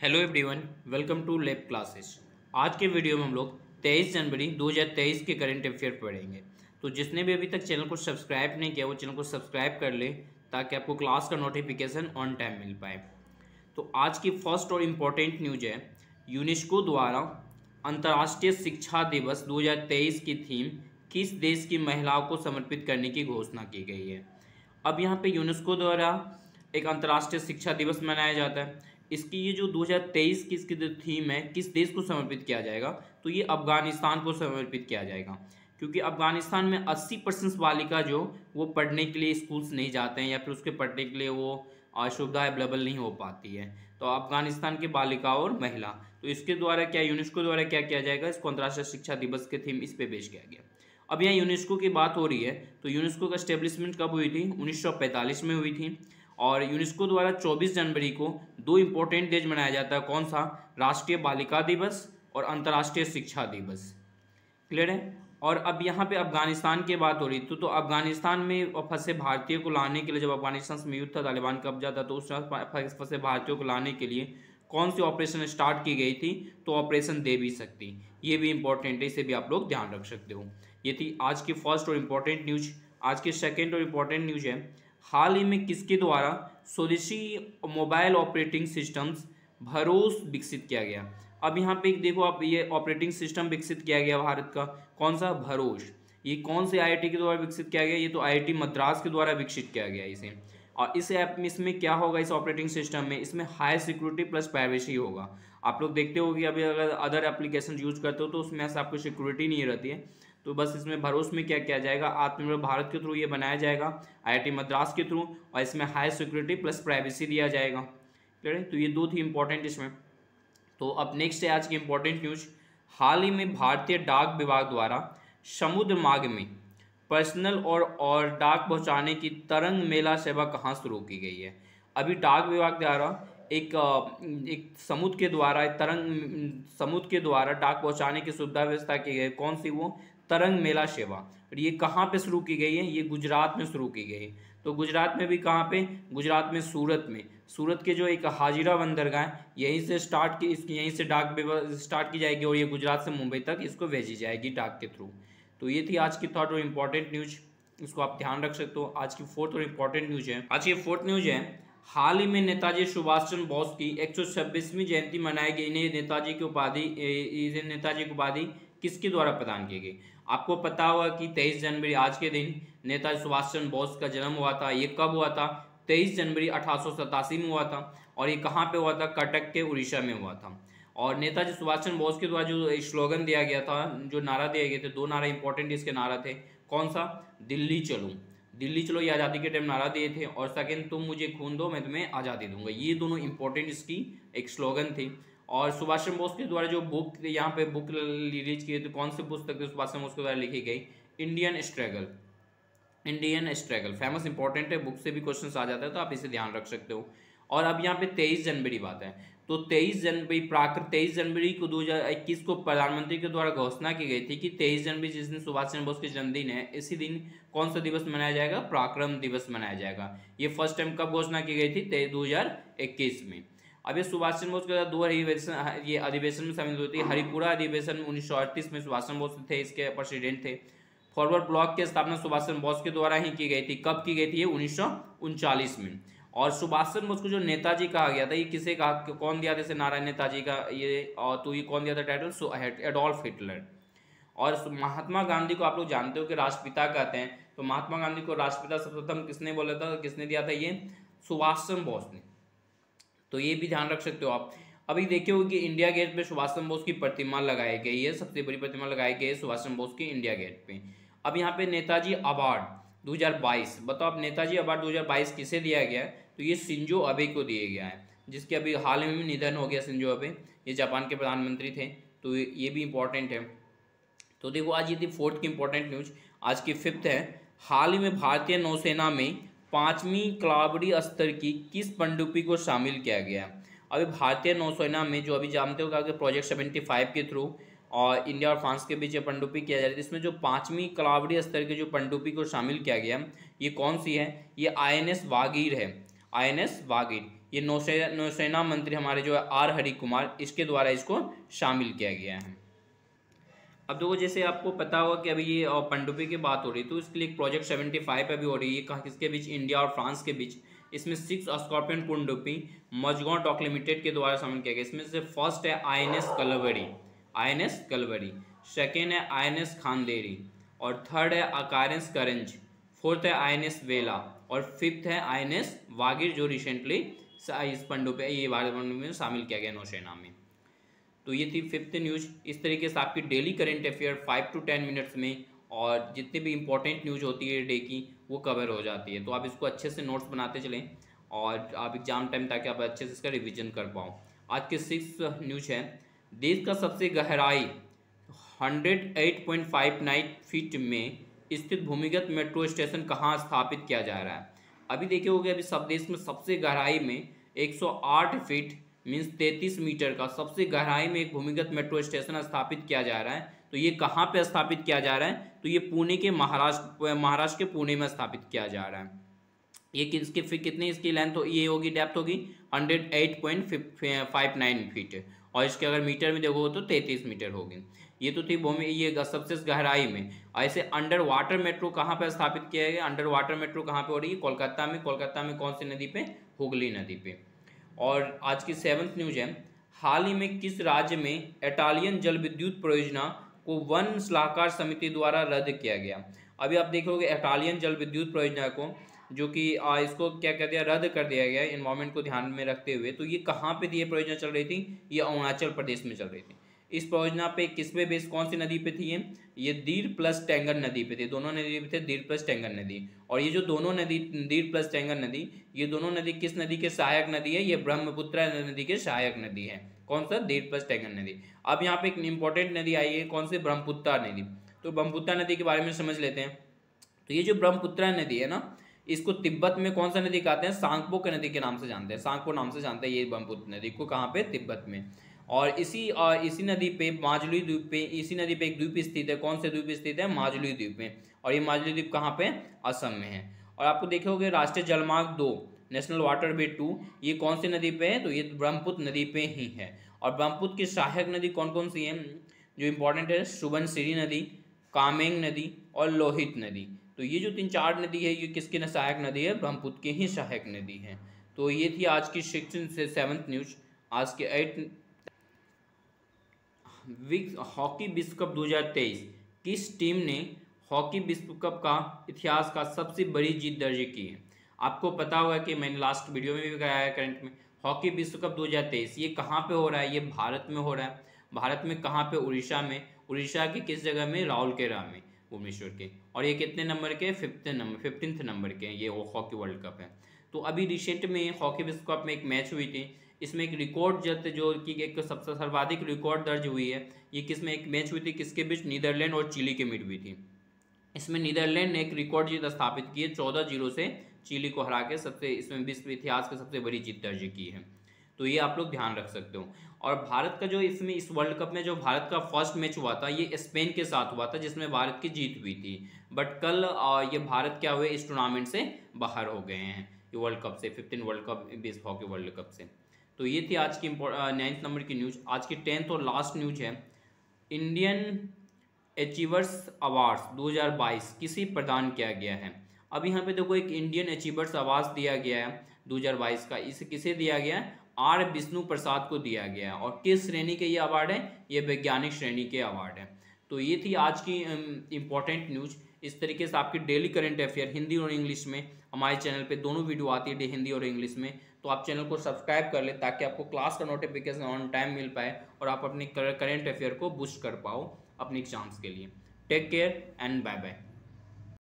Hello everyone, welcome to lab classes. आज के video में हम लोग 23 जनवरी 2023 के करंट अफेयर पढ़ेंगे। तो जिसने भी अभी तक चैनल को सब्सक्राइब नहीं किया वो चैनल को सब्सक्राइब कर ले ताकि आपको क्लास का नोटिफिकेशन ऑन टाइम मिल पाए। तो आज की फर्स्ट और इम्पोर्टेंट न्यूज है, यूनेस्को द्वारा अंतर्राष्ट्रीय शिक्षा दिवस 2023 की थीम किस देश की महिलाओं को समर्पित करने की घोषणा की गई है। अब यहाँ पे यूनेस्को द्वारा एक अंतर्राष्ट्रीय शिक्षा दिवस मनाया जाता है। इसकी ये जो 2023 की इसकी जो थीम है, किस देश को समर्पित किया जाएगा, तो ये अफगानिस्तान को समर्पित किया जाएगा। क्योंकि अफगानिस्तान में 80% बालिका जो वो पढ़ने के लिए स्कूल्स नहीं जाते हैं या फिर उसके पढ़ने के लिए वो सुविधा अवेलेबल नहीं हो पाती है। तो अफगानिस्तान की बालिका और महिला, तो इसके द्वारा क्या यूनेस्को द्वारा क्या किया जाएगा, इसको अंतर्राष्ट्रीय शिक्षा दिवस के थीम इस पे पेश किया गया। अब यहाँ यूनेस्को की बात हो रही है, तो यूनेस्को का स्टेब्लिशमेंट कब हुई थी? 1945 में हुई थी। और यूनेस्को द्वारा 24 जनवरी को दो इम्पोर्टेंट डेज मनाया जाता है। कौन सा? राष्ट्रीय बालिका दिवस और अंतर्राष्ट्रीय शिक्षा दिवस। क्लियर है। और अब यहाँ पे अफगानिस्तान की बात हो रही तो अफगानिस्तान में फंसे भारतीय को लाने के लिए, जब अफगानिस्तान में युद्ध था, तालिबान कब्जा था, तो उस फंसे भारतीयों को लाने के लिए कौन सी ऑपरेशन स्टार्ट की गई थी? तो ऑपरेशन देवी शक्ति। ये भी इंपॉर्टेंट है, इसे भी आप लोग ध्यान रख सकते हो। ये थी आज की फर्स्ट और इम्पोर्टेंट न्यूज। आज की सेकेंड और इम्पोर्टेंट न्यूज है, हाल ही में किसके द्वारा स्वदेशी मोबाइल ऑपरेटिंग सिस्टम्स भरोस विकसित किया गया। अब यहाँ पे देखो आप, ये ऑपरेटिंग सिस्टम विकसित किया गया भारत का, कौन सा? भरोस। ये कौन से आईआईटी के द्वारा विकसित किया गया? ये तो आईआईटी मद्रास के द्वारा विकसित किया गया इसे। और इस ऐप में, इसमें क्या होगा, इस ऑपरेटिंग सिस्टम में, इसमें हाई सिक्योरिटी प्लस प्राइवेसी होगा। आप लोग देखते हो कि अभी अगर अदर एप्लीकेशन यूज करते हो तो उसमें ऐसा आपको सिक्योरिटी नहीं रहती है। तो बस इसमें भरोस में क्या किया जाएगा, आत्मनिर्भर भारत के थ्रू ये बनाया जाएगा, आईआईटी मद्रास के थ्रू, और इसमें हाई सिक्योरिटी प्लस प्राइवेसी दिया जाएगा। क्लियर है। तो ये दो थी इंपॉर्टेंट इसमें। तो अब नेक्स्ट है आज की इंपॉर्टेंट न्यूज, हाल ही में भारतीय डाक विभाग द्वारा समुद्र मार्ग में पर्सनल और डाक पहुंचाने की तरंग मेला सेवा कहाँ शुरू की गई है। अभी डाक विभाग द्वारा एक समुद्र के द्वारा डाक पहुंचाने की सुविधा व्यवस्था की गई। कौन सी? वो तरंग मेला सेवा। और ये कहाँ पे शुरू की गई है? ये गुजरात में शुरू की गई है। तो गुजरात में भी कहाँ पे? गुजरात में सूरत में। सूरत के जो एक हाजिरा बंदरगाह, यहीं से यहीं से डाक स्टार्ट की जाएगी और ये गुजरात से मुंबई तक इसको भेजी जाएगी डाक के थ्रू। तो ये थी आज की थर्ड और इम्पोर्टेंट न्यूज, इसको आप ध्यान रख सकते हो। आज की फोर्थ और इम्पोर्टेंट न्यूज है, आज की फोर्थ न्यूज है, हाल ही में नेताजी सुभाष चंद्र बोस की 126वीं जयंती मनाई गई। इन्हें नेताजी की उपाधि किसके द्वारा प्रदान की गई? आपको पता होगा कि 23 जनवरी आज के दिन नेताजी सुभाष चंद्र बोस का जन्म हुआ था। ये कब हुआ था? 23 जनवरी 1887 में हुआ था। और ये कहाँ पे हुआ था? कटक के उड़ीसा में हुआ था। और नेताजी सुभाष चंद्र बोस के द्वारा जो स्लोगन दिया गया था, जो नारा दिए गए थे, दो नारा इंपॉर्टेंट इसके नारा थे। कौन सा? दिल्ली चलो। दिल्ली चलो ये आज़ादी के टाइम नारा दिए थे। और सेकंड, तुम मुझे खून दो मैं तुम्हें आज़ादी दूंगा। ये दोनों इंपॉर्टेंट इसकी एक स्लोगन थी। और सुभाष चंद्र बोस के द्वारा जो बुक यहाँ पे बुक रिलीज की थी, कौन सी पुस्तक थी सुभाष चंद्र बोस के द्वारा लिखी गई? Indian struggle. फेमस इंपॉर्टेंट है, बुक से भी क्वेश्चन आ जाता है, तो आप इसे ध्यान रख सकते हो। और अब यहाँ पे 23 जनवरी बात है, तो 23 जनवरी को 2021 को प्रधानमंत्री के द्वारा घोषणा की गई थी कि 23 जनवरी जिस दिन सुभाष चंद्र बोस के जन्मदिन है, इसी दिन कौन सा दिवस मनाया जाएगा? पराक्रम दिवस मनाया जाएगा। ये फर्स्ट टाइम कब घोषणा की गई थी? 2021 में। अब ये सुभाष चंद्र बोस के दो अधिवेशन में शामिल होती है। हरिपुरा अधिवेशन में 1938 में सुभाष चंद्र बोस थे, इसके प्रेसिडेंट थे। फॉरवर्ड ब्लॉक की स्थापना सुभाष चंद्र बोस के द्वारा ही की गई थी। कब की गई थी? ये 1939 में। और सुभाष चंद्र बोस को जो नेताजी कहा गया था, ये किसे कहा, कौन दिया था इसे नारा नेताजी का? ये तो ये कौन दिया था टाइटल? Adolf Hitler. और महात्मा गांधी को आप लोग जानते हो कि राष्ट्रपिता कहते हैं, तो महात्मा गांधी को राष्ट्रपिता सर्वप्रथम किसने बोला था, किसने दिया था? ये सुभाष चंद्र बोस ने। तो ये भी ध्यान रख सकते हो आप। अभी देखिए हो कि इंडिया गेट पे सुभाष चंद्र बोस की प्रतिमा लगाई गई है, सबसे बड़ी प्रतिमा लगाई गई है सुभाष चंद्र बोस की इंडिया गेट पे। अब यहाँ पे नेताजी अवार्ड 2022, बताओ आप, नेताजी अवार्ड 2022 किसे दिया गया है? तो ये शिंजो अबे को दिया गया है, जिसके अभी हाल में निधन हो गया। शिंजो अबे ये जापान के प्रधानमंत्री थे। तो ये भी इंपॉर्टेंट है। तो देखो आज ये थी फोर्थ की इंपॉर्टेंट न्यूज। आज की फिफ्थ है, हाल ही में भारतीय नौसेना में 5वीं कलाबड़ी स्तर की किस पनडुब्बी को शामिल किया गया? अभी भारतीय नौसेना में, जो अभी जानते हो कि प्रोजेक्ट 75 के थ्रू और इंडिया और फ्रांस के बीच पनडुब्बी किया जा रहा है, इसमें जो 5वीं कलाबड़ी स्तर की जो पनडुब्बी को शामिल किया गया, ये कौन सी है? ये INS वागीर है। INS वागीर ये नौसेना मंत्री हमारे जो है आर हरि कुमार, इसके द्वारा इसको शामिल किया गया है। अब देखो जैसे आपको पता होगा कि अभी ये पनडुब्बी की बात हो रही, तो इसके लिए एक प्रोजेक्ट 75 अभी हो रही है, कहाँ किसके बीच, इंडिया और फ्रांस के बीच। इसमें 6 स्कॉर्पियन पनडुब्बी मजगांव डॉक लिमिटेड के द्वारा शामिल किया गया। इसमें से फर्स्ट है INS कलवरी, सेकेंड है INS खांदेरी, और थर्ड है अकारेंस करंज, फोर्थ है INS वेला, और फिफ्थ है INS वागिर, जो रिसेंटली इस पनडुब्बी ये पनडुब्बी में शामिल किया गया नौसेना में। तो ये थी 5th न्यूज़। इस तरीके से आपकी daily current affair 5 to 10 minutes में, और जितनी भी इंपॉर्टेंट न्यूज़ होती है डे की वो कवर हो जाती है। तो आप इसको अच्छे से नोट्स बनाते चलें और आप एग्जाम टाइम ताकि आप अच्छे से इसका रिवीजन कर पाओ। आज के 6th न्यूज़ है, देश का सबसे गहराई 108.59 फीट में स्थित भूमिगत मेट्रो स्टेशन कहाँ स्थापित किया जा रहा है। अभी देखे होगे अभी सब देश में सबसे गहराई में 108 फीट मीन्स 33 मीटर का सबसे गहराई में एक भूमिगत मेट्रो स्टेशन स्थापित किया जा रहा है। तो ये कहाँ पे स्थापित किया जा रहा है, तो ये पुणे के महाराष्ट्र के पुणे में स्थापित किया जा रहा है। ये किसके फिर कितनी इसकी लेंथ हो, ये होगी डेप्थ होगी 108.59 फीट, और इसके अगर मीटर में देखो तो 33 मीटर होगी। ये तो थी भूमि, ये सबसे गहराई में। ऐसे अंडर वाटर मेट्रो कहाँ पर स्थापित किया गया, अंडर वाटर मेट्रो कहाँ पे हो रही है, कोलकाता में। कोलकाता में कौन सी नदी पे, हुगली नदी पे। और आज की 7th न्यूज है, हाल ही में किस राज्य में इटालियन जल विद्युत परियोजना को वन सलाहकार समिति द्वारा रद्द किया गया। अभी आप देखोगे इटालियन जल विद्युत परियोजना को, जो कि इसको क्या कर दिया, रद्द कर दिया गया एनवायरमेंट को ध्यान में रखते हुए। तो ये कहाँ पे ये परियोजना चल रही थी, ये अरुणाचल प्रदेश में चल रही थी। इस परियोजना पे किस पे बेस, कौन सी नदी पे थी ये दीर प्लस टेंगर नदी पे थी। दोनों नदी पे थे, दीर प्लस टेंगर नदी। और ये जो दोनों नदी, दीर प्लस टेंगर नदी, ये दोनों नदी किस नदी के सहायक नदी है, ये ब्रह्मपुत्र नदी के सहायक नदी है। कौन सा, दीर प्लस टेंगर नदी। अब यहाँ पे एक इंपॉर्टेंट नदी आई है, कौन सी, ब्रह्मपुत्र नदी। तो ब्रह्मपुत्र नदी के बारे में समझ लेते हैं। तो ये जो ब्रह्मपुत्र नदी है ना, इसको तिब्बत में कौन सा नदी कहते हैं, सांगपो के नदी के नाम से जानते हैं, सांगपो नाम से जानते हैं ये ब्रह्मपुत्र नदी को। कहाँ पे, तिब्बत में। और इसी नदी पे माजुली द्वीप पे, इसी नदी पे एक द्वीप स्थित है। कौन से द्वीप स्थित है, माजुली द्वीप में। और ये माजुली द्वीप कहाँ पे, असम में है। और आपको देखोगे राष्ट्रीय जलमार्ग 2 नेशनल वाटरवे 2 ये कौन सी नदी पे है, तो ये ब्रह्मपुत्र नदी पे ही है। और ब्रह्मपुत्र की सहायक नदी कौन कौन सी है जो इंपॉर्टेंट है, सुबनसिरी नदी, कामेंग नदी और लोहित नदी। तो ये जो 3-4 नदी है, ये किसकी सहायक नदी है, ब्रह्मपुत्र की ही सहायक नदी है। तो ये थी आज की 7th न्यूज। आज के 8 हॉकी विश्व कप 2023 किस टीम ने हॉकी विश्व कप का इतिहास का सबसे बड़ी जीत दर्ज की है। आपको पता होगा कि मैंने लास्ट वीडियो में भी कराया करंट में, हॉकी विश्व कप 2023 ये कहाँ पे हो रहा है, ये भारत में हो रहा है। भारत में कहाँ पे, उड़ीसा में। उड़ीसा की किस जगह में, राउरकेला में, भुवनेश्वर के। और ये कितने नंबर के, 15th नंबर के ये हॉकी वर्ल्ड कप है। तो अभी रिसेंट में हॉकी विश्व कप में एक मैच हुई थी, इसमें एक रिकॉर्ड जो कि एक सबसे सर्वाधिक रिकॉर्ड दर्ज हुई है। ये किसमें एक मैच हुई थी, किसके बीच, नीदरलैंड और चिली के बीच हुई थी। इसमें नीदरलैंड ने एक रिकॉर्ड जीत स्थापित की है, 14-0 से चिली को हरा के सबसे इसमें विश्व इतिहास की सबसे बड़ी जीत दर्ज की है। तो ये आप लोग ध्यान रख सकते हो। और भारत का जो इसमें इस वर्ल्ड कप में जो भारत का फर्स्ट मैच हुआ था, ये स्पेन के साथ हुआ था, जिसमें भारत की जीत हुई थी। बट कल ये भारत क्या हुए, इस टूर्नामेंट से बाहर हो गए हैं, ये वर्ल्ड कप से, 15 world cup base hockey world cup से। तो ये थी आज की 9th नंबर की न्यूज़। आज की 10th और लास्ट न्यूज है, इंडियन अचीवर्स अवार्ड्स 2022 किसे प्रदान किया गया है। अब यहाँ पे देखो एक इंडियन अचीवर्स अवार्ड दिया गया है 2022 का, इसे किसे दिया गया है, आर विष्णु प्रसाद को दिया गया है। और किस श्रेणी के ये अवार्ड है, ये वैज्ञानिक श्रेणी के अवार्ड है। तो ये थी आज की इंपॉर्टेंट न्यूज़। इस तरीके से आपकी डेली करंट अफेयर हिंदी और इंग्लिश में हमारे चैनल पे दोनों वीडियो आती है, हिंदी और इंग्लिश में। तो आप चैनल को सब्सक्राइब कर ले ताकि आपको क्लास का नोटिफिकेशन ऑन टाइम मिल पाए और आप अपनी करंट अफेयर को बूस्ट कर पाओ अपने एग्जाम्स के लिए। Take care and bye bye.